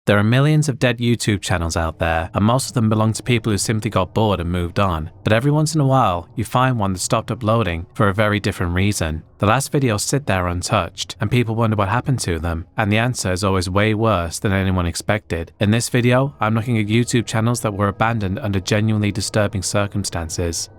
There are millions of dead YouTube channels out there, and most of them belong to people who simply got bored and moved on. But every once in a while, you find one that stopped uploading for a very different reason. The last videos sit there untouched, and people wonder what happened to them, and the answer is always way worse than anyone expected. In this video, I'm looking at YouTube channels that were abandoned under genuinely disturbing circumstances.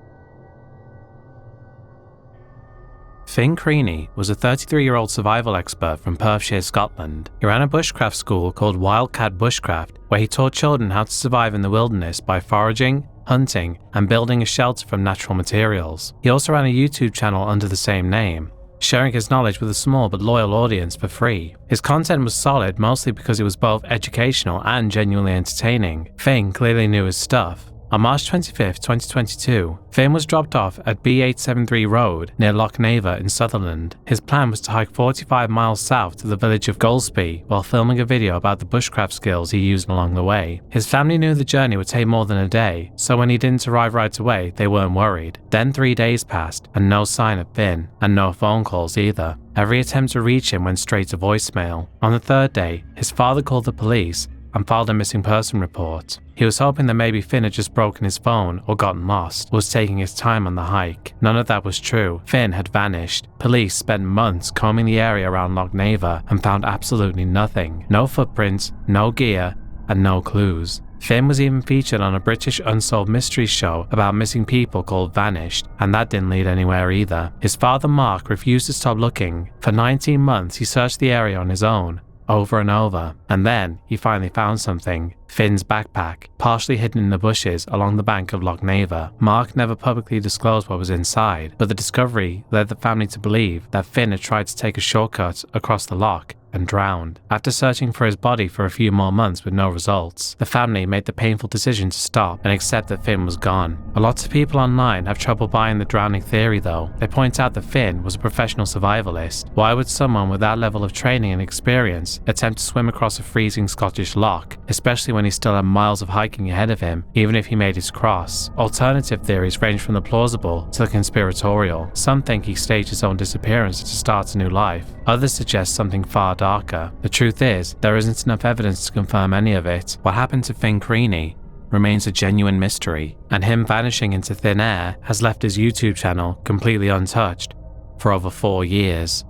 Finn Creaney was a 33-year-old survival expert from Perthshire, Scotland. He ran a bushcraft school called Wildcat Bushcraft, where he taught children how to survive in the wilderness by foraging, hunting, and building a shelter from natural materials. He also ran a YouTube channel under the same name, sharing his knowledge with a small but loyal audience for free. His content was solid mostly because it was both educational and genuinely entertaining. Finn clearly knew his stuff. On March 25, 2022, Finn was dropped off at B873 Road near Loch Neva in Sutherland. His plan was to hike 45 miles south to the village of Golspie while filming a video about the bushcraft skills he used along the way. His family knew the journey would take more than a day, so when he didn't arrive right away, they weren't worried. Then 3 days passed, and no sign of Finn, and no phone calls either. Every attempt to reach him went straight to voicemail. On the third day, his father called the police and filed a missing person report. He was hoping that maybe Finn had just broken his phone or gotten lost, or was taking his time on the hike. None of that was true. Finn had vanished. Police spent months combing the area around Loch Neva and found absolutely nothing. No footprints, no gear, and no clues. Finn was even featured on a British unsolved mysteries show about missing people called Vanished, and that didn't lead anywhere either. His father Mark refused to stop looking. For 19 months he searched the area on his own, over and over, and then he finally found something. Finn's backpack, partially hidden in the bushes along the bank of Loch Neva. Mark never publicly disclosed what was inside, but the discovery led the family to believe that Finn had tried to take a shortcut across the loch and drowned. After searching for his body for a few more months with no results, the family made the painful decision to stop and accept that Finn was gone. A lot of people online have trouble buying the drowning theory though. They point out that Finn was a professional survivalist. Why would someone with that level of training and experience attempt to swim across a freezing Scottish loch, especially when he still had miles of hiking ahead of him, even if he made his cross? Alternative theories range from the plausible to the conspiratorial. Some think he staged his own disappearance to start a new life. Others suggest something far darker. The truth is, there isn't enough evidence to confirm any of it. What happened to Finn Creaney remains a genuine mystery, and him vanishing into thin air has left his YouTube channel completely untouched for over 4 years.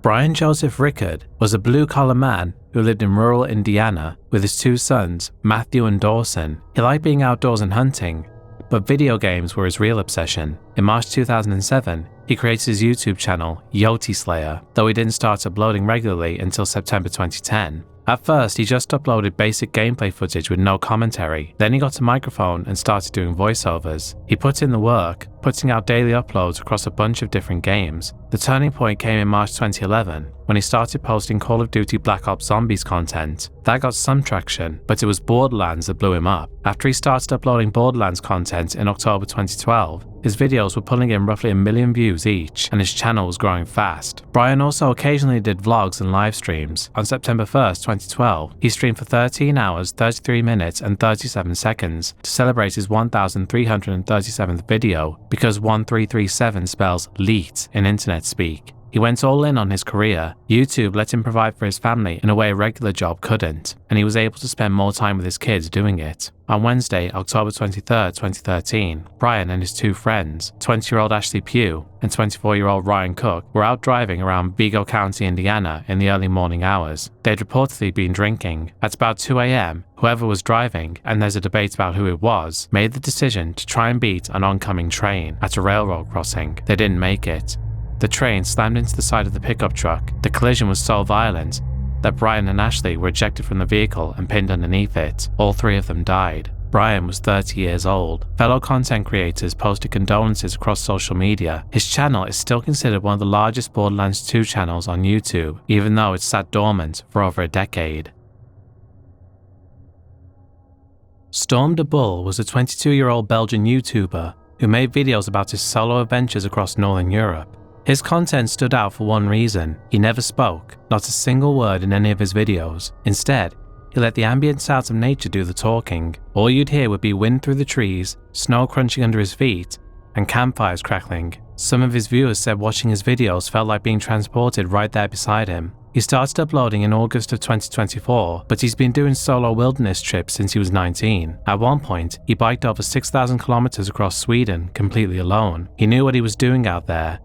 Brian Joseph Rickard was a blue-collar man who lived in rural Indiana with his 2 sons, Matthew and Dawson. He liked being outdoors and hunting, but video games were his real obsession. In March 2007, he created his YouTube channel, Yoti Slayer, though he didn't start uploading regularly until September 2010. At first, he just uploaded basic gameplay footage with no commentary. Then he got a microphone and started doing voiceovers. He put in the work, putting out daily uploads across a bunch of different games. The turning point came in March 2011, when he started posting Call of Duty Black Ops Zombies content. That got some traction, but it was Borderlands that blew him up. After he started uploading Borderlands content in October 2012, his videos were pulling in roughly 1 million views each, and his channel was growing fast. Brian also occasionally did vlogs and live streams. On September 1st, 2012, he streamed for 13 hours, 33 minutes, and 37 seconds to celebrate his 1,337th video, because 1337 spells leet in internet speak. He went all in on his career. YouTube let him provide for his family in a way a regular job couldn't, and he was able to spend more time with his kids doing it. On Wednesday, October 23, 2013, Brian and his 2 friends, 20-year-old Ashley Pugh and 24-year-old Ryan Cook, were out driving around Vigo County, Indiana in the early morning hours. They'd reportedly been drinking. At about 2 a.m., whoever was driving, and there's a debate about who it was, made the decision to try and beat an oncoming train at a railroad crossing. They didn't make it. The train slammed into the side of the pickup truck. The collision was so violent that Brian and Ashley were ejected from the vehicle and pinned underneath it. All 3 of them died. Brian was 30 years old. Fellow content creators posted condolences across social media. His channel is still considered one of the largest Borderlands 2 channels on YouTube, even though it's sat dormant for over a decade. Storm de Bull was a 22-year-old Belgian YouTuber who made videos about his solo adventures across Northern Europe. His content stood out for one reason: he never spoke, not a single word in any of his videos. Instead, he let the ambient sounds of nature do the talking. All you'd hear would be wind through the trees, snow crunching under his feet, and campfires crackling. Some of his viewers said watching his videos felt like being transported right there beside him. He started uploading in August of 2024, but he's been doing solo wilderness trips since he was 19. At one point, he biked over 6,000 kilometers across Sweden completely alone. He knew what he was doing out there.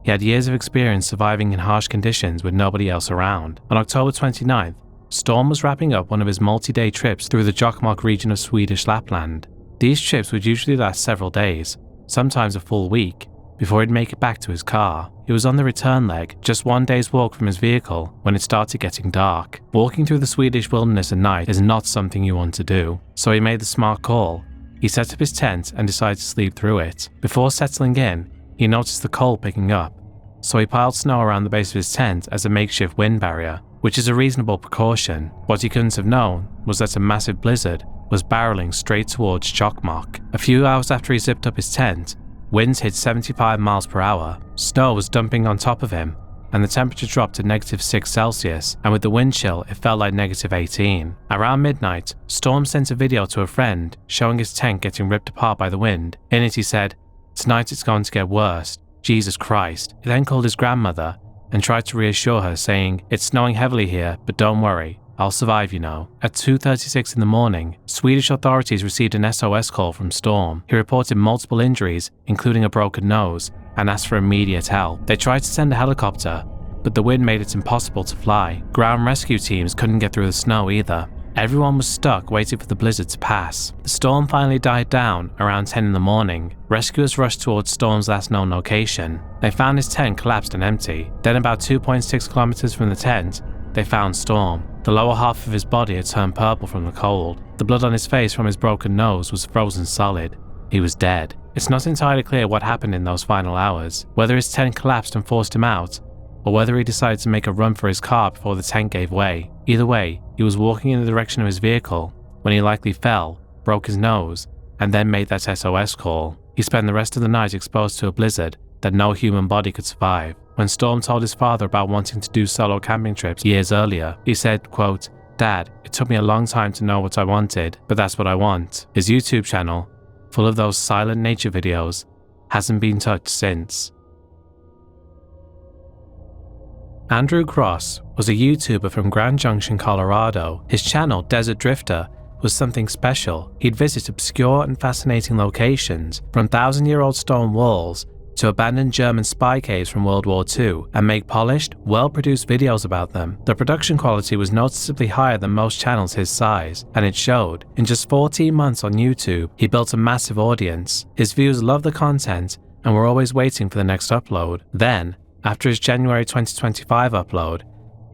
He had years of experience surviving in harsh conditions with nobody else around. On October 29th, Storm was wrapping up one of his multi-day trips through the Jokkmokk region of Swedish Lapland. These trips would usually last several days, sometimes a full week, before he'd make it back to his car. He was on the return leg, just one day's walk from his vehicle, when it started getting dark. Walking through the Swedish wilderness at night is not something you want to do, so he made the smart call. He set up his tent and decided to sleep through it. Before settling in, he noticed the cold picking up, so he piled snow around the base of his tent as a makeshift wind barrier, which is a reasonable precaution. What he couldn't have known was that a massive blizzard was barreling straight towards Jokkmokk. A few hours after he zipped up his tent, winds hit 75 miles per hour, snow was dumping on top of him, and the temperature dropped to -6°C, and with the wind chill, it felt like -18. Around midnight, Storm sent a video to a friend showing his tent getting ripped apart by the wind. In it he said, "Tonight it's going to get worse. Jesus Christ." He then called his grandmother and tried to reassure her, saying, "It's snowing heavily here, but don't worry, I'll survive, you know." At 2:36 in the morning, Swedish authorities received an SOS call from Storm. He reported multiple injuries, including a broken nose, and asked for immediate help. They tried to send a helicopter, but the wind made it impossible to fly. Ground rescue teams couldn't get through the snow either. Everyone was stuck waiting for the blizzard to pass. The storm finally died down around 10 in the morning. Rescuers rushed towards Storm's last known location. They found his tent collapsed and empty. Then about 2.6 kilometers from the tent, they found Storm. The lower half of his body had turned purple from the cold. The blood on his face from his broken nose was frozen solid. He was dead. It's not entirely clear what happened in those final hours, whether his tent collapsed and forced him out, or whether he decided to make a run for his car before the tent gave way. Either way, he was walking in the direction of his vehicle when he likely fell, broke his nose, and then made that SOS call. He spent the rest of the night exposed to a blizzard that no human body could survive. When Storm told his father about wanting to do solo camping trips years earlier, he said, quote, "Dad, it took me a long time to know what I wanted, but that's what I want." His YouTube channel, full of those silent nature videos, hasn't been touched since. Andrew Cross was a YouTuber from Grand Junction, Colorado. His channel, Desert Drifter, was something special. He'd visit obscure and fascinating locations, from thousand-year-old stone walls to abandoned German spy caves from World War II, and make polished, well-produced videos about them. The production quality was noticeably higher than most channels his size, and it showed. In just 14 months on YouTube, he built a massive audience. His viewers loved the content and were always waiting for the next upload. Then, after his January 2025 upload,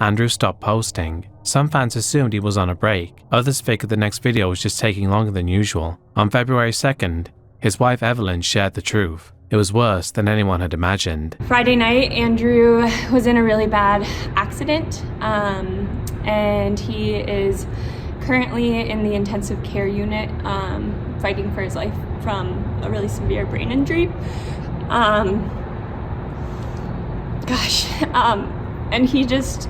Andrew stopped posting. Some fans assumed he was on a break. Others figured the next video was just taking longer than usual. On February 2nd, his wife Evelyn shared the truth. It was worse than anyone had imagined. Friday night, Andrew was in a really bad accident, and he is currently in the intensive care unit, fighting for his life from a really severe brain injury. And he just,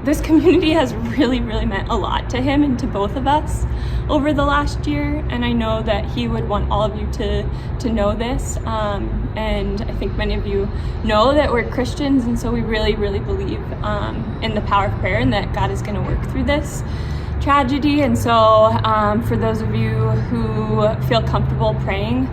this community has really meant a lot to him and to both of us over the last year, and I know that he would want all of you to know this, and I think many of you know that we're Christians, and so we really believe in the power of prayer and that God is going to work through this tragedy. And so for those of you who feel comfortable praying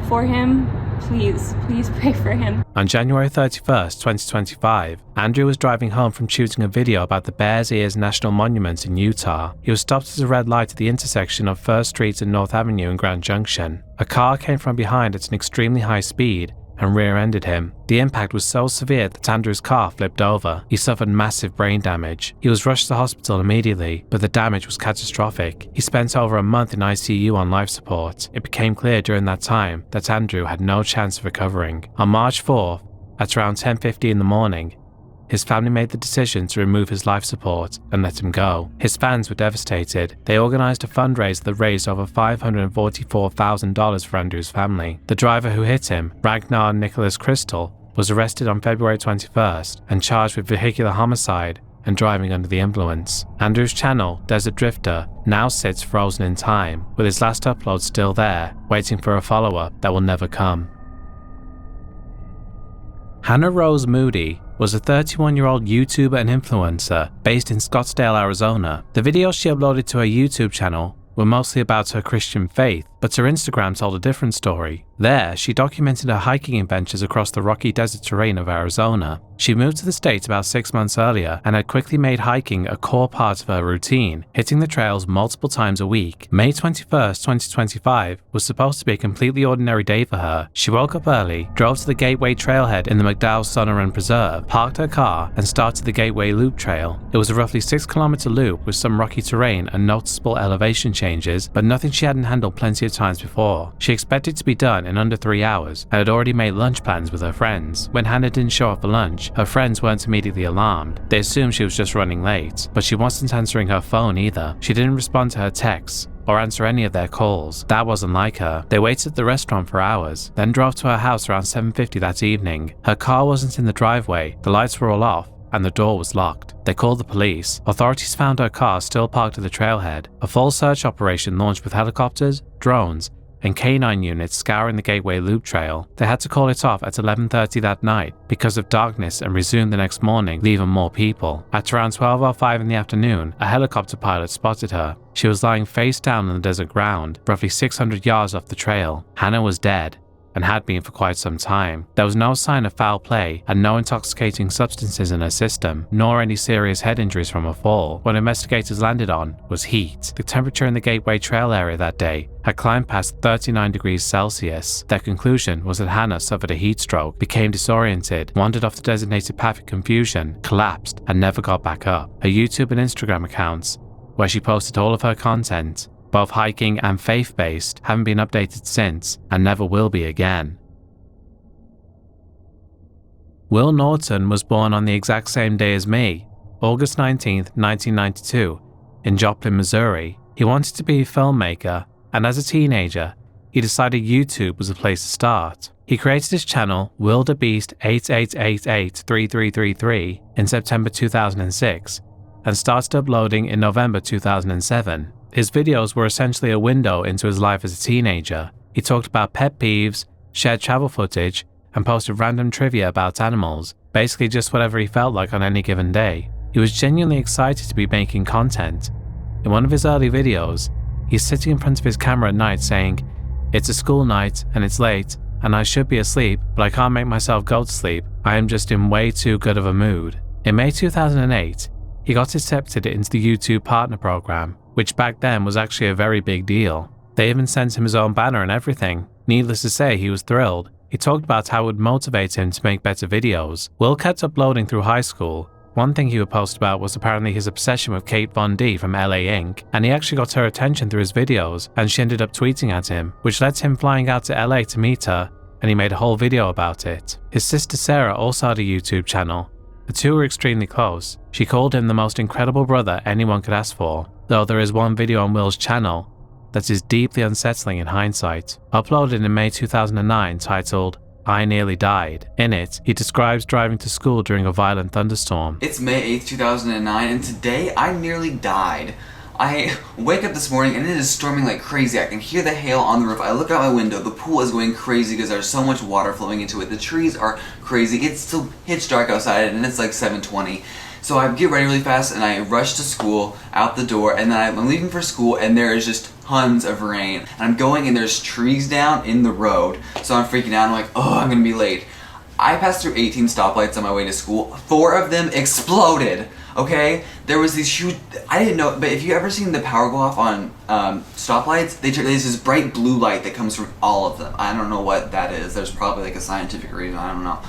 for him, please pray for him. On January 31st, 2025, Andrew was driving home from shooting a video about the Bears Ears National Monument in Utah. He was stopped at a red light at the intersection of First Street and North Avenue in Grand Junction. A car came from behind at an extremely high speed and rear-ended him. The impact was so severe that Andrew's car flipped over. He suffered massive brain damage. He was rushed to hospital immediately, but the damage was catastrophic. He spent over a month in ICU on life support. It became clear during that time that Andrew had no chance of recovering. On March 4th, at around 10:50 in the morning, his family made the decision to remove his life support and let him go. His fans were devastated. They organized a fundraiser that raised over $544,000 for Andrew's family. The driver who hit him, Ragnar Nicholas Crystal, was arrested on February 21st and charged with vehicular homicide and driving under the influence. Andrew's channel, Desert Drifter, now sits frozen in time, with his last upload still there, waiting for a follow-up that will never come. Hannah Rose Moody was a 31-year-old YouTuber and influencer based in Scottsdale, Arizona. The videos she uploaded to her YouTube channel were mostly about her Christian faith, but her Instagram told a different story. There, she documented her hiking adventures across the rocky desert terrain of Arizona. She moved to the States about 6 months earlier and had quickly made hiking a core part of her routine, hitting the trails multiple times a week. May 21st, 2025 was supposed to be a completely ordinary day for her. She woke up early, drove to the Gateway Trailhead in the McDowell Sonoran Preserve, parked her car, and started the Gateway Loop Trail. It was a roughly 6-kilometer loop with some rocky terrain and noticeable elevation changes, but nothing she hadn't handled plenty of times before. She expected to be done in under 3 hours and had already made lunch plans with her friends. When Hannah didn't show up for lunch, her friends weren't immediately alarmed. They assumed she was just running late, but she wasn't answering her phone either. She didn't respond to her texts or answer any of their calls. That wasn't like her. They waited at the restaurant for hours, then drove to her house around 7:50 that evening. Her car wasn't in the driveway, the lights were all off, and the door was locked. They called the police. Authorities found her car still parked at the trailhead. A full search operation launched with helicopters, drones, and K9 units scouring the Gateway Loop Trail. They had to call it off at 11:30 that night because of darkness and resume the next morning, leaving more people. At around 12:05 in the afternoon, a helicopter pilot spotted her. She was lying face down on the desert ground, roughly 600 yards off the trail. Hannah was dead, and had been for quite some time. There was no sign of foul play and no intoxicating substances in her system, nor any serious head injuries from a fall. What investigators landed on was heat. The temperature in the Gateway Trail area that day had climbed past 39 degrees Celsius. Their conclusion was that Hannah suffered a heat stroke, became disoriented, wandered off the designated path in confusion, collapsed, and never got back up. Her YouTube and Instagram accounts, where she posted all of her content, both hiking and faith-based, haven't been updated since and never will be again. Will Norton was born on the exact same day as me, August 19, 1992, in Joplin, Missouri. He wanted to be a filmmaker, and as a teenager, he decided YouTube was a place to start. He created his channel WildeBeast88883333 in September 2006 and started uploading in November 2007. His videos were essentially a window into his life as a teenager. He talked about pet peeves, shared travel footage, and posted random trivia about animals, basically just whatever he felt like on any given day. He was genuinely excited to be making content. In one of his early videos, he's sitting in front of his camera at night saying, "It's a school night and it's late and I should be asleep, but I can't make myself go to sleep. I am just in way too good of a mood." In May 2008, he got accepted into the YouTube Partner Program, which back then was actually a very big deal. They even sent him his own banner and everything. Needless to say, he was thrilled. He talked about how it would motivate him to make better videos. Will kept uploading through high school. One thing he would post about was apparently his obsession with Kate Von D from LA Inc., and he actually got her attention through his videos, and she ended up tweeting at him, which led to him flying out to LA to meet her, and he made a whole video about it. His sister Sarah also had a YouTube channel. The two were extremely close. She called him the most incredible brother anyone could ask for, though there is one video on Will's channel that is deeply unsettling in hindsight. Uploaded in May 2009 titled, "I Nearly Died." In it, he describes driving to school during a violent thunderstorm. It's May 8th, 2009, and today I nearly died. I wake up this morning and it is storming like crazy. I can hear the hail on the roof. I look out my window. The pool is going crazy because there's so much water flowing into it. The trees are crazy. It's still pitch dark outside and it's like 7:20. So I get ready really fast and I rush to school, out the door, and then I'm leaving for school and there is just tons of rain. And I'm going and there's trees down in the road. So I'm freaking out. I'm like, oh, I'm gonna be late. I passed through 18 stoplights on my way to school. 4 of them exploded. Okay, there was these huge, I didn't know, but if you ever seen the power go off on stoplights, there's this bright blue light that comes from all of them. I don't know what that is. There's probably like a scientific reason, I don't know.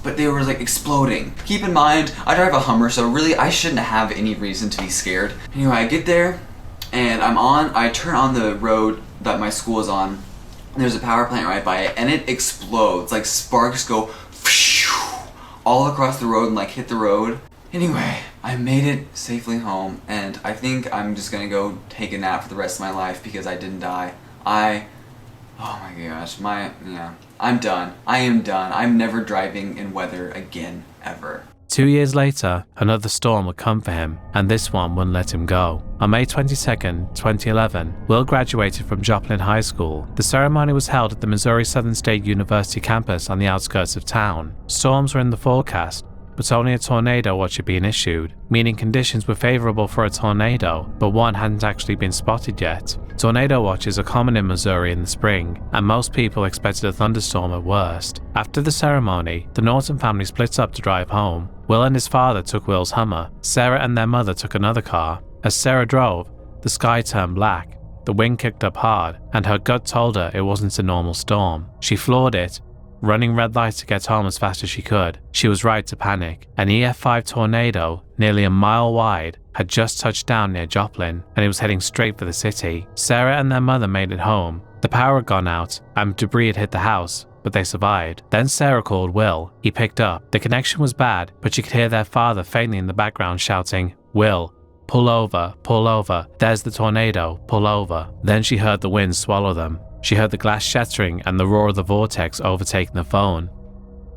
But they were like exploding. Keep in mind, I drive a Hummer, so really I shouldn't have any reason to be scared. Anyway, I get there and I turn on the road that my school is on. And there's a power plant right by it and it explodes. Like sparks go all across the road and like hit the road. Anyway, I made it safely home, and I think I'm just gonna go take a nap for the rest of my life because I didn't die. Oh my gosh, I'm done. I am done. I'm never driving in weather again, ever. 2 years later, another storm would come for him, and this one wouldn't let him go. On May 22nd, 2011, Will graduated from Joplin High School. The ceremony was held at the Missouri Southern State University campus on the outskirts of town. Storms were in the forecast, but only a tornado watch had been issued, meaning conditions were favorable for a tornado, but one hadn't actually been spotted yet. Tornado watches are common in Missouri in the spring, and most people expected a thunderstorm at worst. After the ceremony, the Norton family split up to drive home. Will and his father took Will's Hummer. Sarah and their mother took another car. As Sarah drove, the sky turned black. The wind kicked up hard, and her gut told her it wasn't a normal storm. She floored it, running red lights to get home as fast as she could. She was right to panic. An EF5 tornado, nearly a mile wide, had just touched down near Joplin, and it was heading straight for the city. Sarah and their mother made it home. The power had gone out, and debris had hit the house, but they survived. Then Sarah called Will. He picked up. The connection was bad, but she could hear their father faintly in the background shouting, "Will, pull over, there's the tornado, pull over." Then she heard the wind swallow them. She heard the glass shattering and the roar of the vortex overtaking the phone.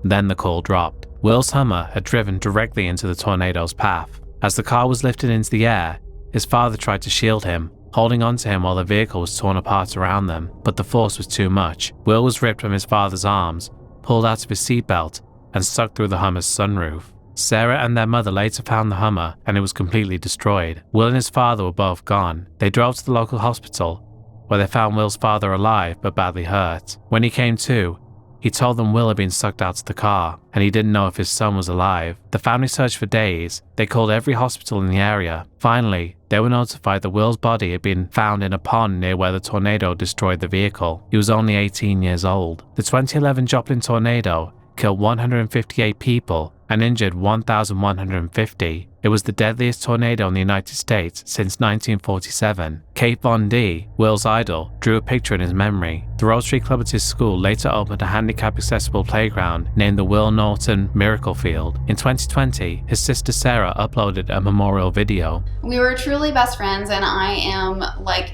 Then the call dropped. Will's Hummer had driven directly into the tornado's path. As the car was lifted into the air, his father tried to shield him, holding onto him while the vehicle was torn apart around them, but the force was too much. Will was ripped from his father's arms, pulled out of his seatbelt, and sucked through the Hummer's sunroof. Sarah and their mother later found the Hummer, and it was completely destroyed. Will and his father were both gone. They drove to the local hospital, where they found Will's father alive but badly hurt. When he came to, he told them Will had been sucked out of the car, and he didn't know if his son was alive. The family searched for days. They called every hospital in the area. Finally, they were notified that Will's body had been found in a pond near where the tornado destroyed the vehicle. He was only 18 years old. The 2011 Joplin tornado killed 158 people and injured 1,150. It was the deadliest tornado in the United States since 1947. Kate Von D, Will's idol, drew a picture in his memory. The Rotary Club at his school later opened a handicap-accessible playground named the Will Norton Miracle Field. In 2020, his sister Sarah uploaded a memorial video. We were truly best friends, and I am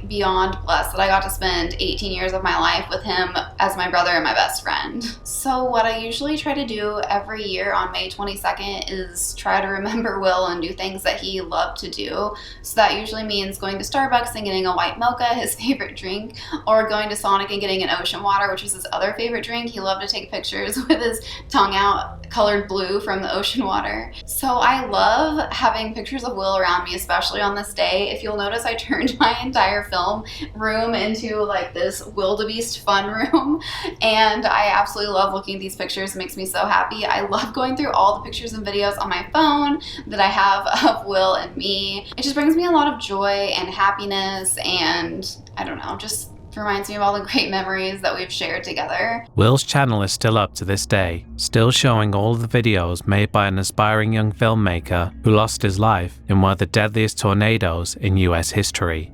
beyond blessed that I got to spend 18 years of my life with him as my brother and my best friend. So what I usually try to do every year on May 22nd is try to remember Will and do things that he loved to do. So that usually means going to Starbucks and getting a white mocha, his favorite drink, or going to Sonic and getting an ocean water, which was his other favorite drink. He loved to take pictures with his tongue out, colored blue from the ocean water. So I love having pictures of Will around me, especially on this day. If you'll notice, I turned my entire film room into this wildebeest fun room, and I absolutely love looking at these pictures. It makes me so happy. I love going through all the pictures and videos on my phone that I have of Will and me. It just brings me a lot of joy and happiness, and I don't know, just reminds me of all the great memories that we've shared together. Will's channel is still up to this day, still showing all of the videos made by an aspiring young filmmaker who lost his life in one of the deadliest tornadoes in US history.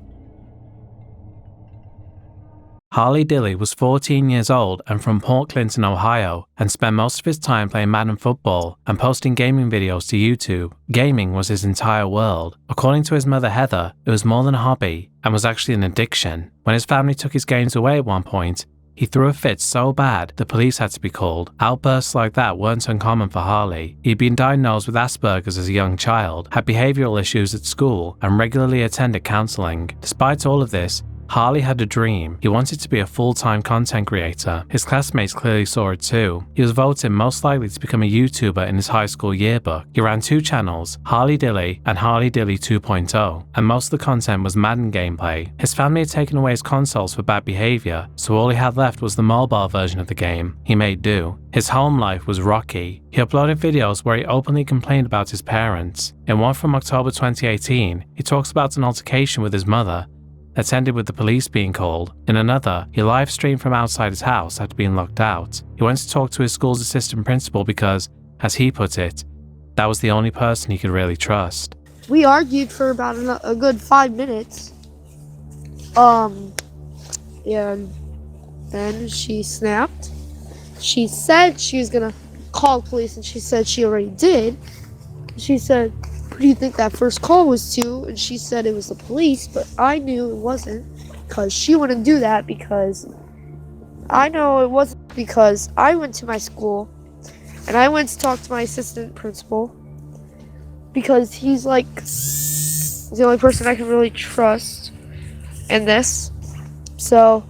Harley Dilley was 14 years old and from Port Clinton, Ohio, and spent most of his time playing Madden football and posting gaming videos to YouTube. Gaming was his entire world. According to his mother Heather, it was more than a hobby and was actually an addiction. When his family took his games away at one point, he threw a fit so bad the police had to be called. Outbursts like that weren't uncommon for Harley. He'd been diagnosed with Asperger's as a young child, had behavioral issues at school, and regularly attended counseling. Despite all of this, Harley had a dream. He wanted to be a full-time content creator. His classmates clearly saw it too. He was voted most likely to become a YouTuber in his high school yearbook. He ran 2 channels, Harley Dilley and Harley Dilley 2.0, and most of the content was Madden gameplay. His family had taken away his consoles for bad behavior, so all he had left was the mobile version of the game. He made do. His home life was rocky. He uploaded videos where he openly complained about his parents. In one from October 2018, he talks about an altercation with his mother that ended with the police being called. In another, he live streamed from outside his house after being locked out. He went to talk to his school's assistant principal because, as he put it, that was the only person he could really trust. We argued for about a good 5 minutes. And then she snapped. She said she was gonna call the police, and she said she already did. She said, "Who do you think that first call was to?" And she said it was the police, but I knew it wasn't, because she wouldn't do that, because I know it wasn't, because I went to my school and I went to talk to my assistant principal, because he's the only person I can really trust in this. So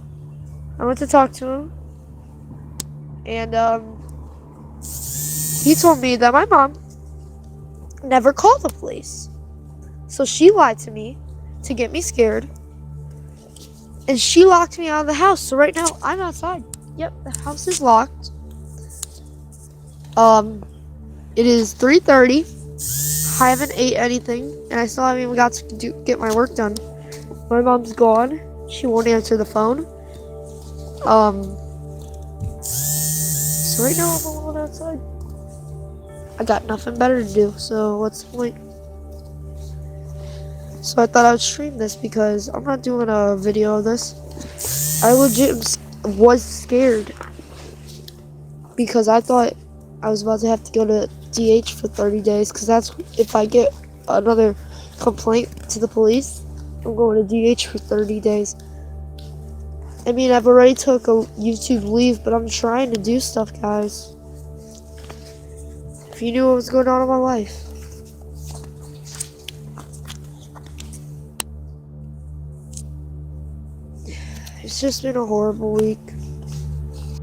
I went to talk to him, and he told me that my mom never called the police. So she lied to me to get me scared. And she locked me out of the house. So right now I'm outside. Yep, the house is locked. It is 3:30. I haven't ate anything, and I still haven't even got to get my work done. My mom's gone. She won't answer the phone. So right now I'm alone outside. I got nothing better to do, so what's the point? So I thought I would stream this because I'm not doing a video of this. I legit was scared because I thought I was about to have to go to DH for 30 days because that's if I get another complaint to the police, I'm going to DH for 30 days. I mean, I've already took a YouTube leave, but I'm trying to do stuff, guys. If you knew what was going on in my life. It's just been a horrible week.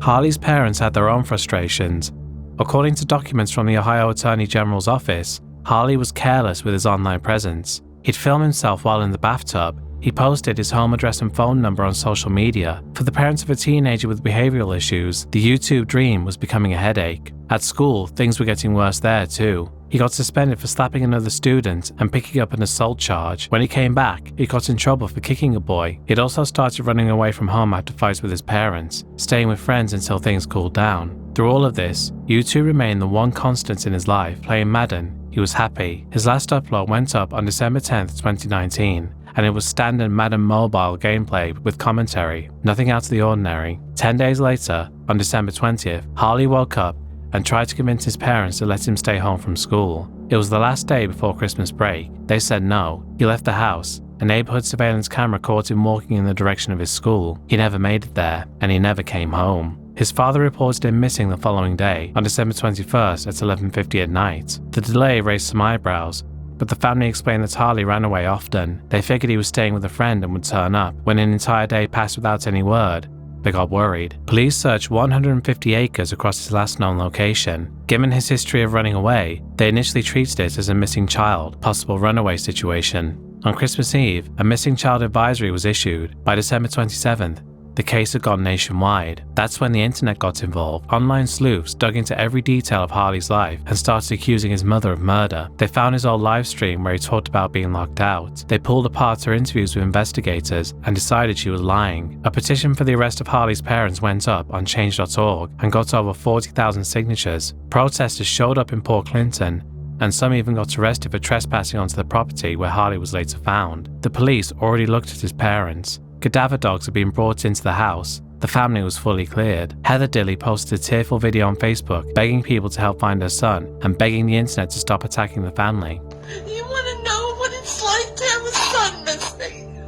Harley's parents had their own frustrations. According to documents from the Ohio Attorney General's office, Harley was careless with his online presence. He'd film himself while in the bathtub. He posted his home address and phone number on social media. For the parents of a teenager with behavioral issues, the YouTube dream was becoming a headache. At school, things were getting worse there too. He got suspended for slapping another student and picking up an assault charge. When he came back, he got in trouble for kicking a boy. He'd also started running away from home after fights with his parents, staying with friends until things cooled down. Through all of this, YouTube remained the one constant in his life, playing Madden. He was happy. His last upload went up on December 10th, 2019, and it was standard Madden Mobile gameplay with commentary, nothing out of the ordinary. 10 days later, on December 20th, Harley woke up and tried to convince his parents to let him stay home from school. It was the last day before Christmas break. They said no. He left the house. A neighborhood surveillance camera caught him walking in the direction of his school. He never made it there, and he never came home. His father reported him missing the following day, on December 21st at 11:50 at night. The delay raised some eyebrows, but the family explained that Harley ran away often. They figured he was staying with a friend and would turn up. When an entire day passed without any word, they got worried. Police searched 150 acres across his last known location. Given his history of running away, they initially treated it as a missing child, possible runaway situation. On Christmas Eve, a missing child advisory was issued. By December 27th, the case had gone nationwide. That's when the internet got involved. Online sleuths dug into every detail of Harley's life and started accusing his mother of murder. They found his old live stream where he talked about being locked out. They pulled apart her interviews with investigators and decided she was lying. A petition for the arrest of Harley's parents went up on change.org and got over 40,000 signatures. Protesters showed up in Port Clinton, and some even got arrested for trespassing onto the property where Harley was later found. The police already looked at his parents. Cadaver dogs had been brought into the house. The family was fully cleared. Heather Dilly posted a tearful video on Facebook begging people to help find her son and begging the internet to stop attacking the family. You want to know what it's like to have a son missing?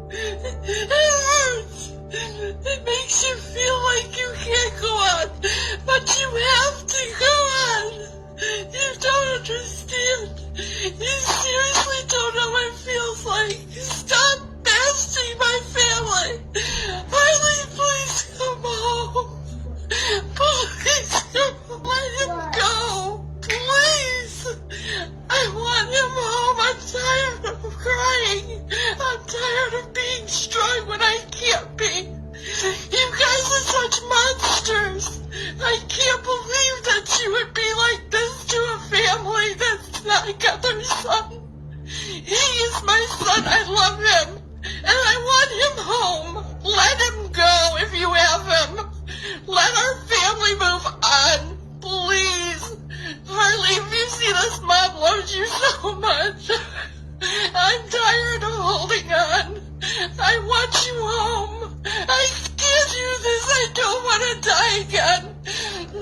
It hurts. It makes you feel like you can't go on, but you have to go on. You don't understand. You seriously don't know what it feels like. Stop besting my family. Harley, please come home. Please come. Let him go. Please. I want him home. I'm tired of crying. I'm tired of being strong when I can't be. You guys are such monsters. I can't believe that you would be like this to a family that's not got their son. He is my son. I love him. And I want him home. Let him go if you have him. Let our family move on. Please. Harley, if you see this, Mom loves you so much. I'm tired of holding on. I want you home. I can't do this. I don't want to die again.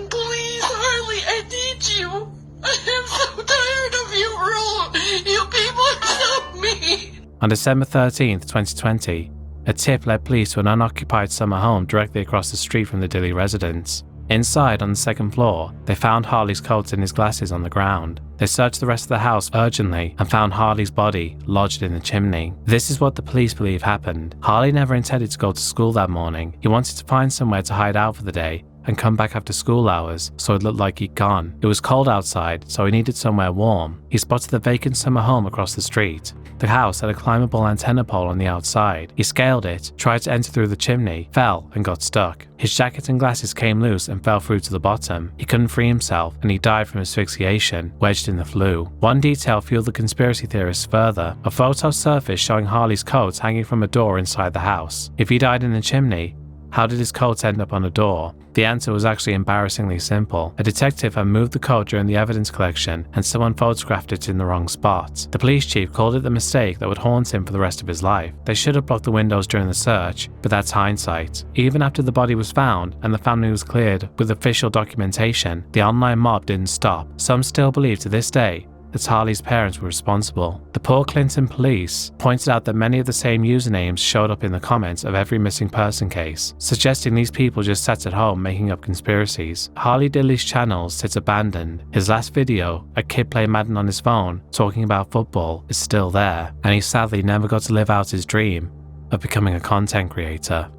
Please, Harley, I need you. I am so tired of you, Rule. You people are so mean. On December 13th, 2020, a tip led police to an unoccupied summer home directly across the street from the Dilly residence. Inside, on the second floor, they found Harley's coat and his glasses on the ground. They searched the rest of the house urgently and found Harley's body lodged in the chimney. This is what the police believe happened. Harley never intended to go to school that morning. He wanted to find somewhere to hide out for the day, and come back after school hours, so it looked like he'd gone. It was cold outside, so he needed somewhere warm. He spotted the vacant summer home across the street. The house had a climbable antenna pole on the outside. He scaled it, tried to enter through the chimney, fell and got stuck. His jacket and glasses came loose and fell through to the bottom. He couldn't free himself and he died from asphyxiation, wedged in the flue. One detail fueled the conspiracy theorists further. A photo surfaced showing Harley's coat hanging from a door inside the house. If he died in the chimney, how did his coat end up on a door? The answer was actually embarrassingly simple. A detective had moved the coat during the evidence collection and someone photographed it in the wrong spot. The police chief called it the mistake that would haunt him for the rest of his life. They should have blocked the windows during the search, but that's hindsight. Even after the body was found and the family was cleared with official documentation, the online mob didn't stop. Some still believe to this day that Harley's parents were responsible. The Port Clinton police pointed out that many of the same usernames showed up in the comments of every missing person case, suggesting these people just sat at home making up conspiracies. Harley Dilly's channel sits abandoned. His last video, a kid playing Madden on his phone, talking about football, is still there, and he sadly never got to live out his dream of becoming a content creator.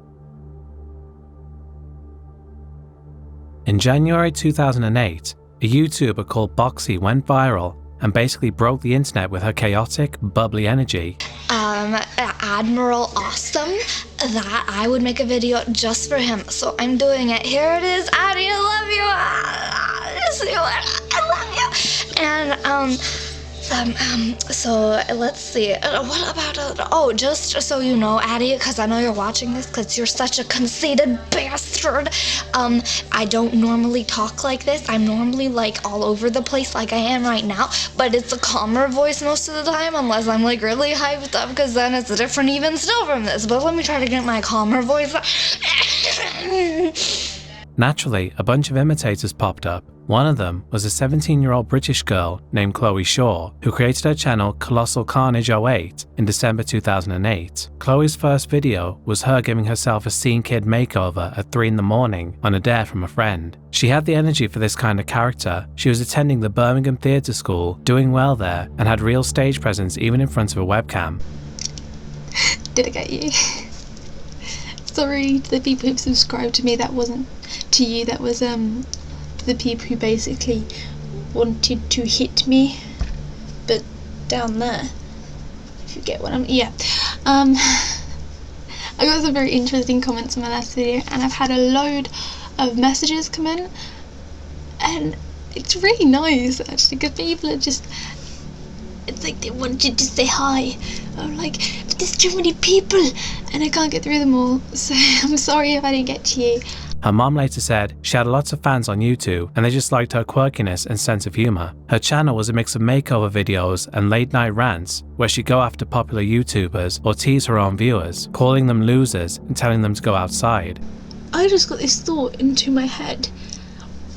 In January 2008, a YouTuber called Boxy went viral and basically broke the internet with her chaotic, bubbly energy. Admiral Awesome, that I would make a video just for him, so I'm doing it. Here it is. Addie, I love you. I love you. And so let's see. What about just so you know, Addie, because I know you're watching this, because you're such a conceited bastard. I don't normally talk like this. I'm normally like all over the place like I am right now, but it's a calmer voice most of the time, unless I'm like really hyped up, because then it's different even still from this. But let me try to get my calmer voice. Naturally, a bunch of imitators popped up. One of them was a 17-year-old British girl named Chloe Shaw, who created her channel Colossal Carnage 08 in December 2008. Chloe's first video was her giving herself a scene kid makeover at 3 in the morning on a dare from a friend. She had the energy for this kind of character. She was attending the Birmingham Theatre School, doing well there, and had real stage presence even in front of a webcam. Did I get you? Sorry to the people who've subscribed to me, that wasn't to you, that was the people who basically wanted to hit me, but down there, if you get what I'm, yeah. I got some very interesting comments on my last video, and I've had a load of messages come in, and it's really nice actually, because people are just, it's like they wanted to say hi. I'm like, but there's too many people and I can't get through them all, so I'm sorry if I didn't get to you. Her mom later said she had lots of fans on YouTube and they just liked her quirkiness and sense of humour. Her channel was a mix of makeover videos and late night rants where she'd go after popular YouTubers or tease her own viewers, calling them losers and telling them to go outside. I just got this thought into my head.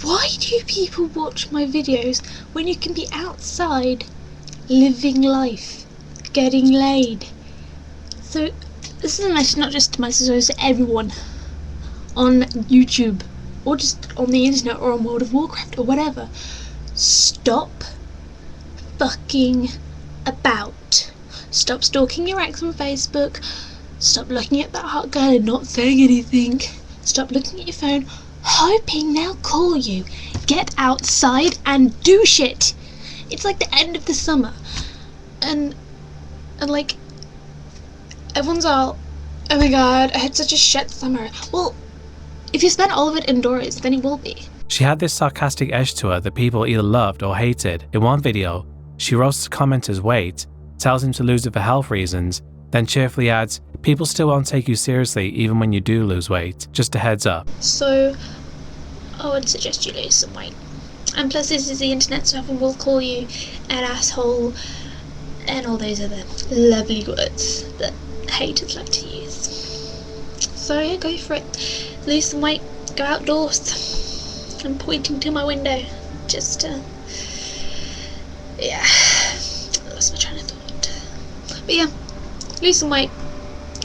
Why do people watch my videos when you can be outside living life, getting laid? So this is a message not just to myself, it's to everyone on YouTube or just on the internet or on World of Warcraft or whatever. Stop fucking about. Stop stalking your ex on Facebook. Stop looking at that hot girl and not saying anything. Stop looking at your phone hoping they'll call you. Get outside and do shit. It's like the end of the summer, and like everyone's all, oh my god, I had such a shit summer. Well, if you spend all of it indoors, then it will be. She had this sarcastic edge to her that people either loved or hated. In one video, she roasts a commenter's weight, tells him to lose it for health reasons, then cheerfully adds, people still won't take you seriously even when you do lose weight. Just a heads up. So I would suggest you lose some weight. And plus this is the internet, so everyone will call you an asshole and all those other lovely words that haters like to use. So yeah, go for it. Lose some weight, go outdoors. I'm pointing to my window. Just yeah, I lost my train of thought. But yeah, lose some weight,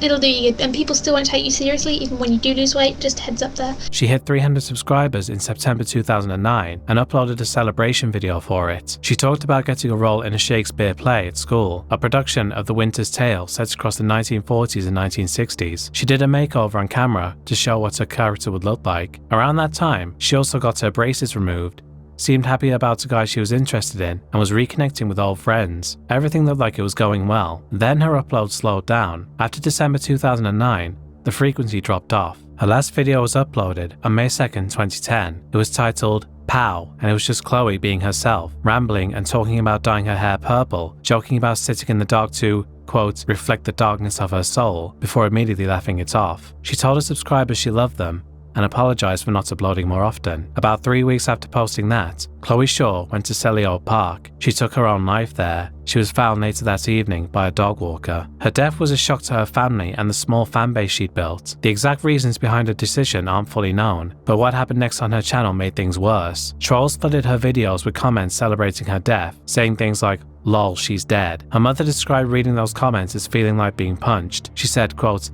It'll do you good, and people still won't take you seriously even when you do lose weight, just heads up there. She hit 300 subscribers in September 2009 and uploaded a celebration video for it. She talked about getting a role in a Shakespeare play at school, a production of The Winter's Tale set across the 1940s and 1960s. She did a makeover on camera to show what her character would look like. Around that time, she also got her braces removed, seemed happy about a guy she was interested in, and was reconnecting with old friends. Everything looked like it was going well. Then her upload slowed down. After December 2009, the frequency dropped off. Her last video was uploaded on May 2nd, 2010. It was titled Pow, and it was just Chloe being herself, rambling and talking about dyeing her hair purple, joking about sitting in the dark to, quote, reflect the darkness of her soul, before immediately laughing it off. She told her subscribers she loved them, and apologized for not uploading more often. About 3 weeks after posting that, Chloe Shaw went to Selly Old Park. She took her own life there. She was found later that evening by a dog walker. Her death was a shock to her family and the small fan base she'd built. The exact reasons behind her decision aren't fully known, but what happened next on her channel made things worse. Trolls flooded her videos with comments celebrating her death, saying things like, "Lol, she's dead." Her mother described reading those comments as feeling like being punched. She said, quote,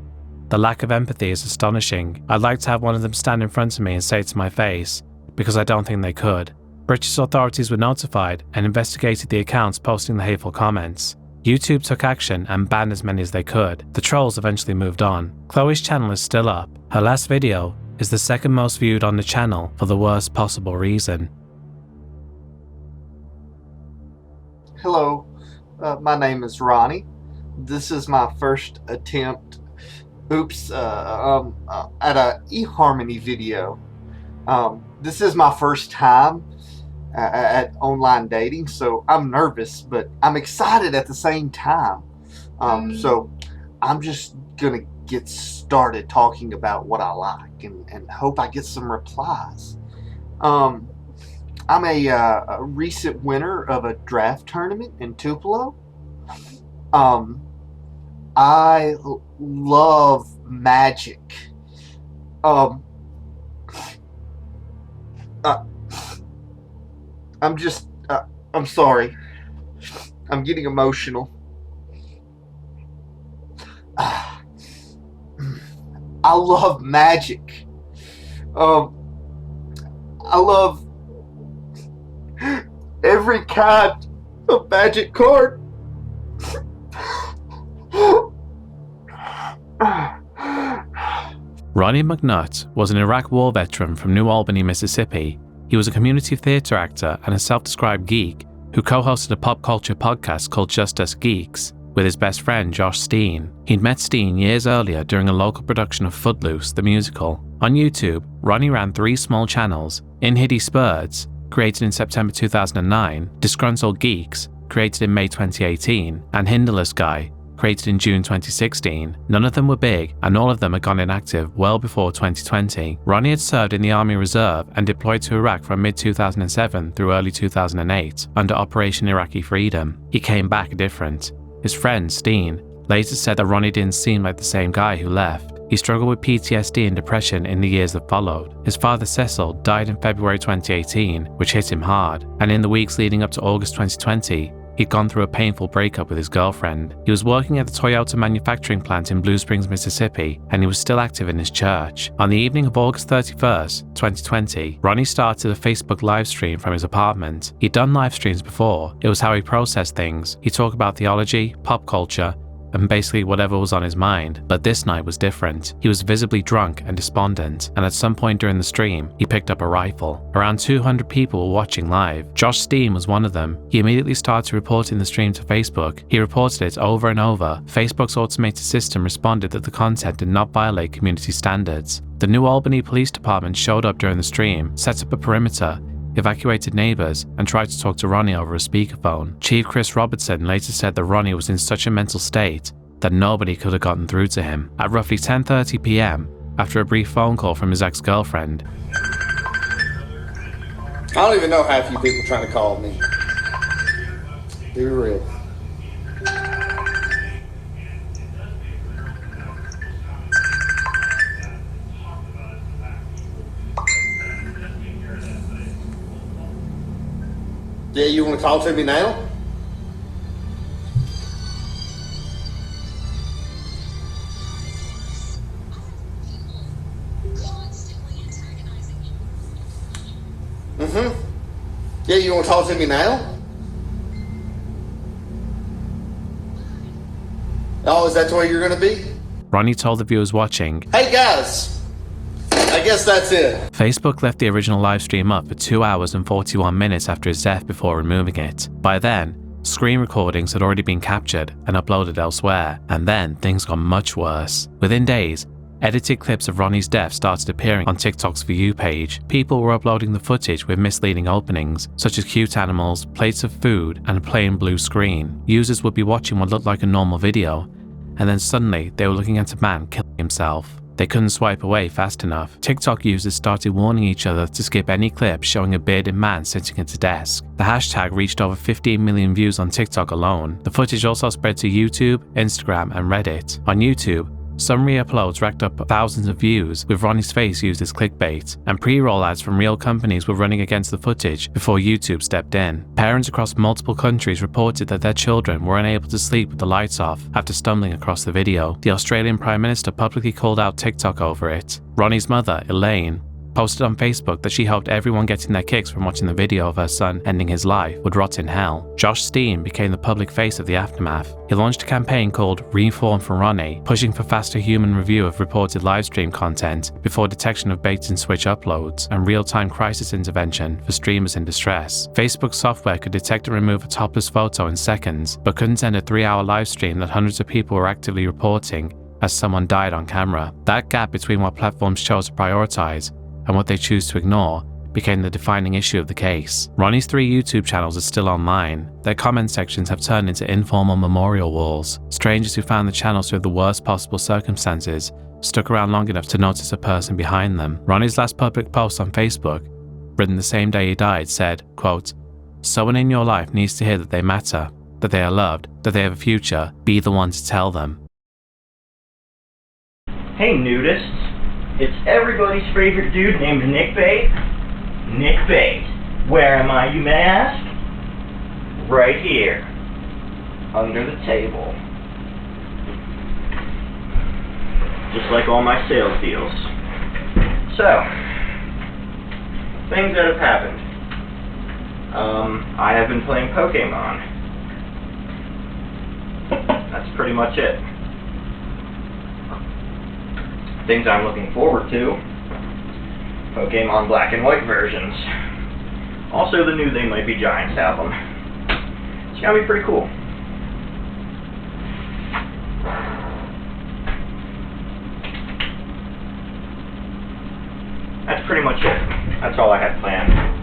"The lack of empathy is astonishing. I'd like to have one of them stand in front of me and say it to my face, because I don't think they could." British authorities were notified and investigated the accounts posting the hateful comments. YouTube took action and banned as many as they could. The trolls eventually moved on. Chloe's channel is still up. Her last video is the second most viewed on the channel for the worst possible reason. Hello, my name is Ronnie. This is my first attempt at a eHarmony video. This is my first time at online dating, so I'm nervous, but I'm excited at the same time. So I'm just gonna get started talking about what I like and hope I get some replies. I'm a recent winner of a draft tournament in Tupelo. I love magic. I'm sorry. I'm getting emotional. I love magic. I love every kind of magic card. Ronnie McNutt was an Iraq War veteran from New Albany, Mississippi. He was a community theater actor and a self-described geek who co-hosted a pop culture podcast called Just Us Geeks with his best friend Josh Steen. He'd met Steen years earlier during a local production of Footloose, the musical. On YouTube, Ronnie ran 3 small channels: Inhiddy Spurds, created in September 2009, Disgruntled Geeks, created in May 2018, and Hinderless Guy, created in June 2016. None of them were big, and all of them had gone inactive well before 2020. Ronnie had served in the Army Reserve and deployed to Iraq from mid-2007 through early 2008 under Operation Iraqi Freedom. He came back different. His friend, Steen, later said that Ronnie didn't seem like the same guy who left. He struggled with PTSD and depression in the years that followed. His father Cecil died in February 2018, which hit him hard, and in the weeks leading up to August 2020, he'd gone through a painful breakup with his girlfriend. He was working at the Toyota manufacturing plant in Blue Springs, Mississippi, and he was still active in his church. On the evening of August 31st, 2020, Ronnie started a Facebook live stream from his apartment. He'd done live streams before. It was how he processed things. He'd talk about theology, pop culture, and basically whatever was on his mind. But this night was different. He was visibly drunk and despondent, and at some point during the stream, he picked up a rifle. Around 200 people were watching live. Josh Steen was one of them. He immediately started reporting the stream to Facebook. He reported it over and over. Facebook's automated system responded that the content did not violate community standards. The New Albany Police Department showed up during the stream, set up a perimeter, evacuated neighbors, and tried to talk to Ronnie over a speakerphone. Chief Chris Robertson later said that Ronnie was in such a mental state that nobody could have gotten through to him. At roughly 10:30 p.m., after a brief phone call from his ex-girlfriend, I don't even know half you people trying to call me. Be real. Yeah, you want to talk to me now? Yeah, you want to talk to me now? Oh, is that the way you're going to be? Ronnie told the viewers watching, Hey guys, I guess that's it. Facebook left the original livestream up for 2 hours and 41 minutes after his death before removing it. By then, screen recordings had already been captured and uploaded elsewhere, and then things got much worse. Within days, edited clips of Ronnie's death started appearing on TikTok's For You page. People were uploading the footage with misleading openings, such as cute animals, plates of food, and a plain blue screen. Users would be watching what looked like a normal video, and then suddenly they were looking at a man killing himself. They couldn't swipe away fast enough. TikTok users started warning each other to skip any clip showing a bearded man sitting at a desk. The hashtag reached over 15 million views on TikTok alone. The footage also spread to YouTube, Instagram, and Reddit. On YouTube, some re-uploads racked up thousands of views, with Ronnie's face used as clickbait, and pre-roll ads from real companies were running against the footage before YouTube stepped in. Parents across multiple countries reported that their children were unable to sleep with the lights off after stumbling across the video. The Australian Prime Minister publicly called out TikTok over it. Ronnie's mother, Elaine, posted on Facebook that she hoped everyone getting their kicks from watching the video of her son ending his life would rot in hell. Josh Steen became the public face of the aftermath. He launched a campaign called Reform for Ronnie, pushing for faster human review of reported livestream content before detection of bait-and-switch uploads and real-time crisis intervention for streamers in distress. Facebook software could detect and remove a topless photo in seconds, but couldn't end a 3-hour livestream that hundreds of people were actively reporting as someone died on camera. That gap between what platforms chose to prioritize and what they choose to ignore became the defining issue of the case. Ronnie's 3 YouTube channels are still online. Their comment sections have turned into informal memorial walls. Strangers who found the channels through the worst possible circumstances stuck around long enough to notice a person behind them. Ronnie's last public post on Facebook, written the same day he died, said, quote, "Someone in your life needs to hear that they matter, that they are loved, that they have a future. Be the one to tell them." Hey nudists, it's everybody's favorite dude named Nick Bait. Nick Bait. Where am I, you may ask? Right here. Under the table. Just like all my sales deals. So, things that have happened. I have been playing Pokemon. That's pretty much it. Things I'm looking forward to: Pokemon Black and White versions. Also the new They Might Be Giants album. It's gonna be pretty cool. That's pretty much it. That's all I had planned.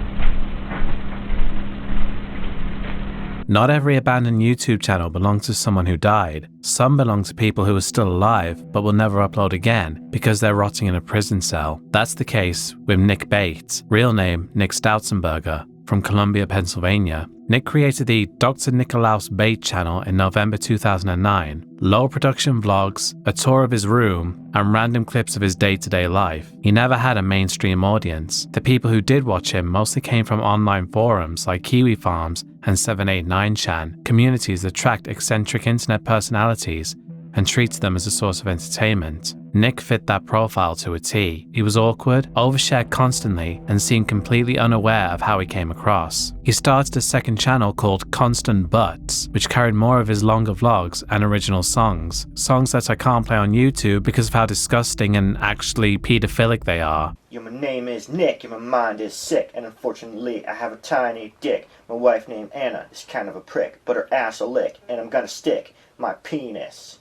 Not every abandoned YouTube channel belongs to someone who died. Some belong to people who are still alive but will never upload again because they're rotting in a prison cell. That's the case with Nick Bait, real name Nick Stautzenberger, from Columbia, Pennsylvania. Nick created the Dr. Nicolaus Bait channel in November 2009. Low production vlogs, a tour of his room, and random clips of his day-to-day life. He never had a mainstream audience. The people who did watch him mostly came from online forums like Kiwi Farms and 789chan, communities that tracked eccentric internet personalities and treated them as a source of entertainment. Nick fit that profile to a T. He was awkward, overshared constantly, and seemed completely unaware of how he came across. He started a second channel called Constant Butts, which carried more of his longer vlogs and original songs. Songs that I can't play on YouTube because of how disgusting and actually pedophilic they are. My name is Nick and my mind is sick, and unfortunately I have a tiny dick. My wife named Anna is kind of a prick, but her ass will lick, and I'm gonna stick my penis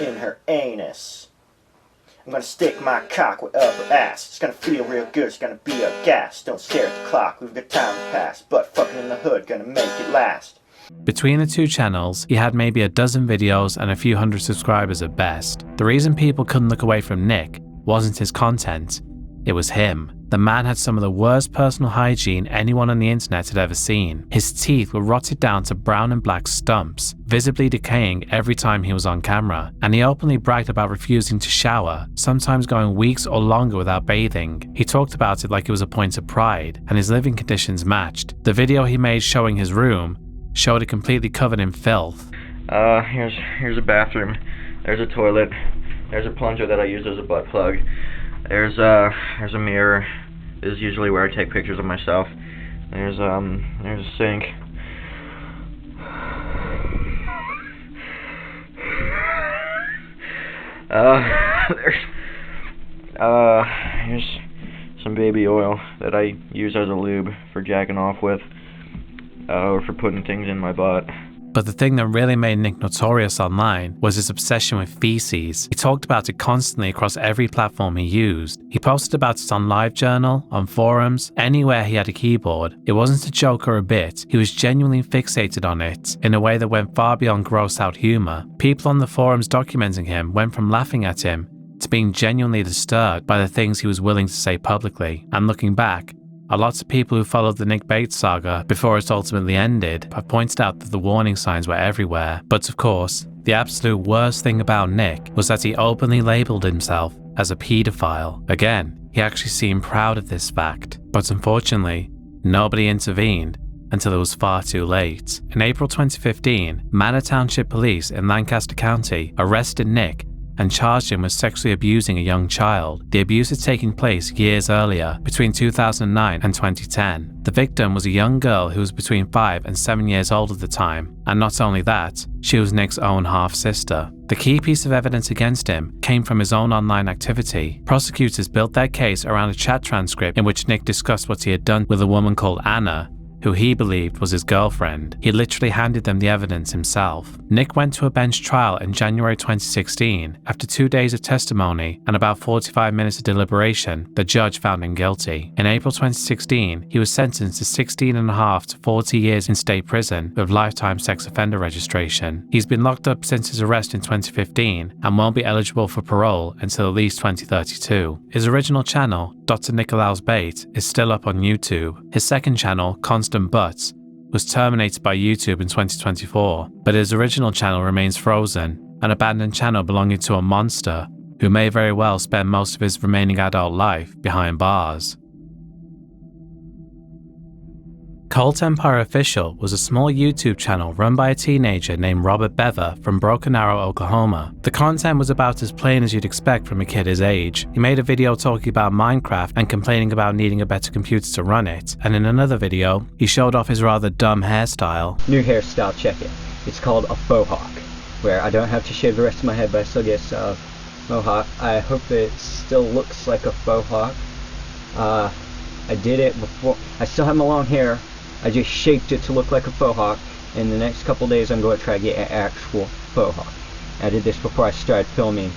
in her anus. I'm gonna stick my cock way up her ass. It's gonna feel real good, it's gonna be a gas. Don't stare at the clock, we've got time to pass. But fucking in the hood, gonna make it last. Between the two channels, he had maybe a dozen videos and a few hundred subscribers at best. The reason people couldn't look away from Nick wasn't his content, it was him. The man had some of the worst personal hygiene anyone on the internet had ever seen. His teeth were rotted down to brown and black stumps, visibly decaying every time he was on camera. And he openly bragged about refusing to shower, sometimes going weeks or longer without bathing. He talked about it like it was a point of pride, and his living conditions matched. The video he made showing his room showed it completely covered in filth. Here's a bathroom. There's a toilet. There's a plunger that I use as a butt plug. There's a mirror. This is usually where I take pictures of myself. There's a sink. Here's some baby oil that I use as a lube for jacking off with, or for putting things in my butt. But the thing that really made Nick notorious online was his obsession with feces. He talked about it constantly across every platform he used. He posted about it on LiveJournal, on forums, anywhere he had a keyboard. It wasn't a joke or a bit, he was genuinely fixated on it, in a way that went far beyond gross out humour. People on the forums documenting him went from laughing at him to being genuinely disturbed by the things he was willing to say publicly. And looking back, a lot of people who followed the Nick Bates saga before it ultimately ended have pointed out that the warning signs were everywhere. But of course, the absolute worst thing about Nick was that he openly labelled himself as a paedophile. Again, he actually seemed proud of this fact, but unfortunately, nobody intervened until it was far too late. In April 2015, Manor Township Police in Lancaster County arrested Nick and charged him with sexually abusing a young child. The abuse had taken place years earlier, between 2009 and 2010. The victim was a young girl who was between 5 and 7 years old at the time, and not only that, she was Nick's own half-sister. The key piece of evidence against him came from his own online activity. Prosecutors built their case around a chat transcript in which Nick discussed what he had done with a woman called Anna, who he believed was his girlfriend. He literally handed them the evidence himself. Nick went to a bench trial in January 2016. After 2 days of testimony and about 45 minutes of deliberation, the judge found him guilty. In April 2016, he was sentenced to 16.5 to 40 years in state prison with lifetime sex offender registration. He's been locked up since his arrest in 2015 and won't be eligible for parole until at least 2032. His original channel, Dr. Nicolaus Bate, is still up on YouTube. His second channel, Constant Butts, was terminated by YouTube in 2024, but his original channel remains frozen, an abandoned channel belonging to a monster who may very well spend most of his remaining adult life behind bars. Cult Empire Official was a small YouTube channel run by a teenager named Robert Bever from Broken Arrow, Oklahoma. The content was about as plain as you'd expect from a kid his age. He made a video talking about Minecraft and complaining about needing a better computer to run it, and in another video, he showed off his rather dumb hairstyle. New hairstyle, check it. It's called a faux hawk, where I don't have to shave the rest of my head, but I still get a mohawk. I hope that it still looks like a faux hawk. I did it before. I still have my long hair. I just shaped it to look like a faux hawk. In the next couple days, I'm going to try to get an actual faux hawk. I did this before I started filming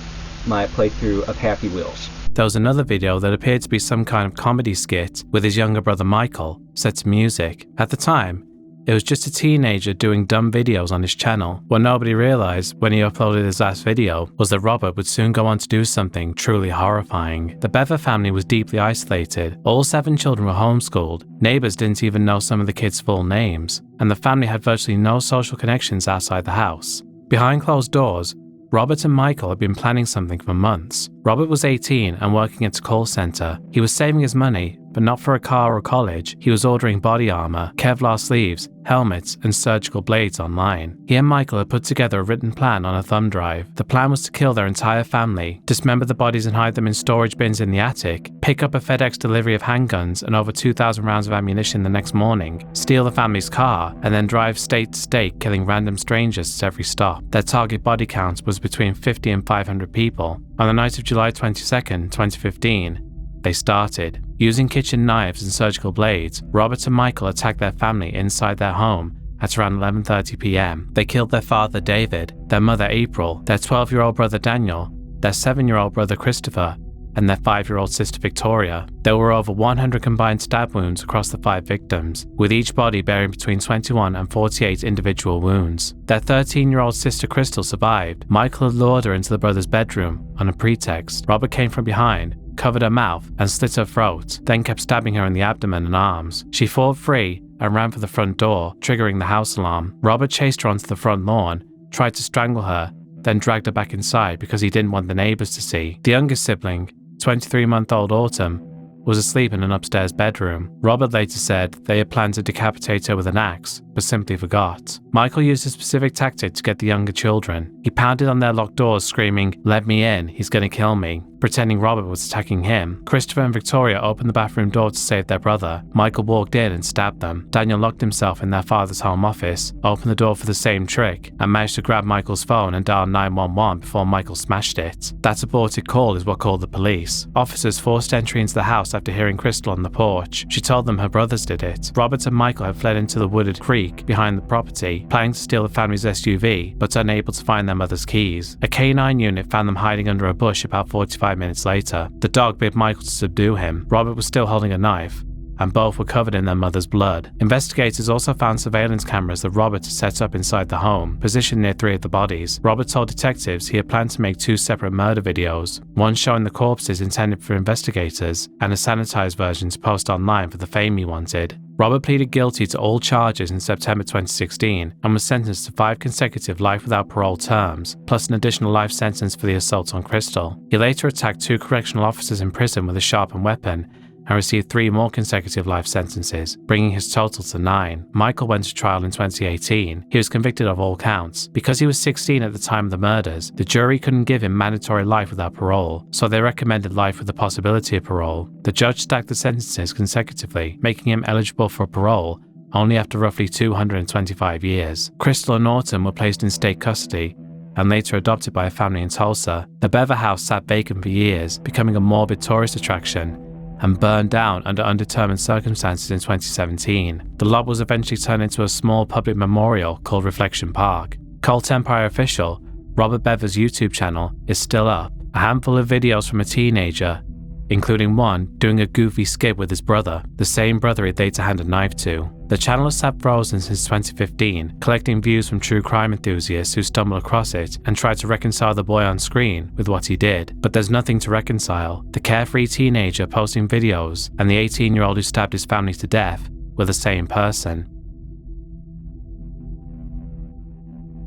my playthrough of Happy Wheels. There was another video that appeared to be some kind of comedy skit with his younger brother Michael, set to music. At the time, it was just a teenager doing dumb videos on his channel. What nobody realized when he uploaded his last video was that Robert would soon go on to do something truly horrifying. The Bever family was deeply isolated. All 7 children were homeschooled. Neighbors didn't even know some of the kids' full names, and the family had virtually no social connections outside the house. Behind closed doors, Robert and Michael had been planning something for months. Robert was 18 and working at a call center. He was saving his money, but not for a car or college. He was ordering body armor, Kevlar sleeves, helmets, and surgical blades online. He and Michael had put together a written plan on a thumb drive. The plan was to kill their entire family, dismember the bodies and hide them in storage bins in the attic, pick up a FedEx delivery of handguns and over 2,000 rounds of ammunition the next morning, steal the family's car, and then drive state to state, killing random strangers at every stop. Their target body count was between 50 and 500 people. On the night of July 22nd, 2015, they started. Using kitchen knives and surgical blades, Robert and Michael attacked their family inside their home at around 11:30 p.m. They killed their father David, their mother April, their 12-year-old brother Daniel, their 7-year-old brother Christopher, and their 5-year-old sister Victoria. There were over 100 combined stab wounds across the 5 victims, with each body bearing between 21 and 48 individual wounds. Their 13-year-old sister Crystal survived. Michael had lured her into the brother's bedroom on a pretext. Robert came from behind, covered her mouth, and slit her throat, then kept stabbing her in the abdomen and arms. She fought free and ran for the front door, triggering the house alarm. Robert chased her onto the front lawn, tried to strangle her, then dragged her back inside because he didn't want the neighbors to see. The youngest sibling, 23-month-old Autumn, was asleep in an upstairs bedroom. Robert later said they had planned to decapitate her with an axe, but but simply forgot. Michael used a specific tactic to get the younger children. He pounded on their locked doors screaming, "Let me in, he's gonna kill me," pretending Robert was attacking him. Christopher and Victoria opened the bathroom door to save their brother. Michael walked in and stabbed them. Daniel locked himself in their father's home office, opened the door for the same trick, and managed to grab Michael's phone and dial 911 before Michael smashed it. That aborted call is what called the police. Officers forced entry into the house after hearing Crystal on the porch. She told them her brothers did it. Robert and Michael had fled into the wooded creek behind the property, planning to steal the family's SUV, but unable to find their mother's keys. A K9 unit found them hiding under a bush about 45 minutes later. The dog bit Michael to subdue him. Robert was still holding a knife, and both were covered in their mother's blood. Investigators also found surveillance cameras that Robert had set up inside the home, positioned near 3 of the bodies. Robert told detectives he had planned to make 2 separate murder videos, one showing the corpses intended for investigators, and a sanitized version to post online for the fame he wanted. Robert pleaded guilty to all charges in September 2016 and was sentenced to 5 consecutive life without parole terms, plus an additional life sentence for the assault on Crystal. He later attacked 2 correctional officers in prison with a sharpened weapon and received 3 more consecutive life sentences, bringing his total to 9. Michael went to trial in 2018. He was convicted of all counts. Because he was 16 at the time of the murders, the jury couldn't give him mandatory life without parole, so they recommended life with the possibility of parole. The judge stacked the sentences consecutively, making him eligible for parole only after roughly 225 years. Crystal and Norton were placed in state custody and later adopted by a family in Tulsa. The Bever house sat vacant for years, becoming a morbid tourist attraction, and burned down under undetermined circumstances in 2017. The lot was eventually turned into a small public memorial called Reflection Park. Cult Empire official Robert Bever's YouTube channel is still up. A handful of videos from a teenager, including one doing a goofy skit with his brother, the same brother he'd later hand a knife to. The channel has sat frozen since 2015, collecting views from true crime enthusiasts who stumble across it and try to reconcile the boy on screen with what he did. But there's nothing to reconcile. The carefree teenager posting videos and the 18-year-old who stabbed his family to death were the same person.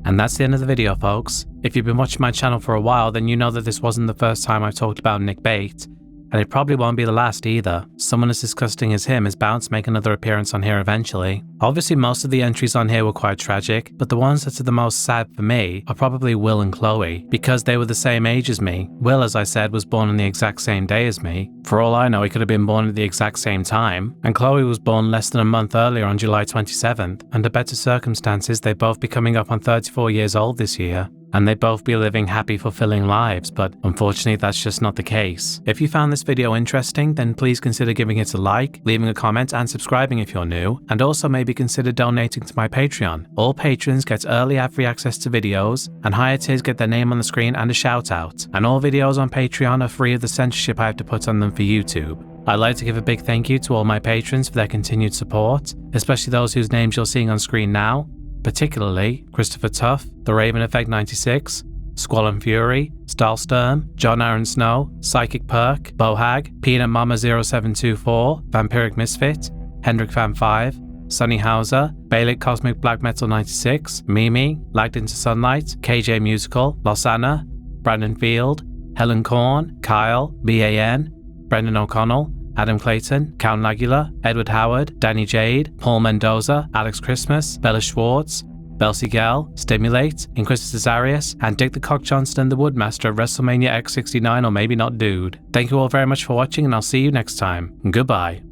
And that's the end of the video, folks. If you've been watching my channel for a while, then you know that this wasn't the first time I've talked about Nick Bate. And it probably won't be the last either. Someone as disgusting as him is bound to make another appearance on here eventually. Obviously most of the entries on here were quite tragic, but the ones that are the most sad for me are probably Will and Chloe, because they were the same age as me. Will, as I said, was born on the exact same day as me. For all I know, he could have been born at the exact same time. And Chloe was born less than a month earlier on July 27th. Under better circumstances, they'd both be coming up on 34 years old this year. And they'd both be living happy, fulfilling lives, but unfortunately that's just not the case. If you found this video interesting, then please consider giving it a like, leaving a comment and subscribing if you're new, and also maybe consider donating to my Patreon. All patrons get early ad-free access to videos, and higher tiers get their name on the screen and a shout out. And all videos on Patreon are free of the censorship I have to put on them for YouTube. I'd like to give a big thank you to all my patrons for their continued support, especially those whose names you're seeing on screen now. Particularly Christopher Tuff, The Raven Effect 96, Squallen Fury, Stahlsturm, John Aaron Snow, Psychic Perk, Bohag, Peanut Mama 0724, Vampiric Misfit, Hendrik Fan 5, Sunny Hauser, Bailik Cosmic Black Metal 96, Mimi, Lagged Into Sunlight, KJ Musical, Losanna, Brandon Field, Helen Korn, Kyle, BAN, Brendan O'Connell, Adam Clayton, Count Lagula, Edward Howard, Danny Jade, Paul Mendoza, Alex Christmas, Bella Schwartz, Belsi Gell, Stimulate, Inquisitor Zarius, and Dick the Cock Johnston, the Woodmaster of WrestleMania X69 or maybe not dude. Thank you all very much for watching, and I'll see you next time. Goodbye.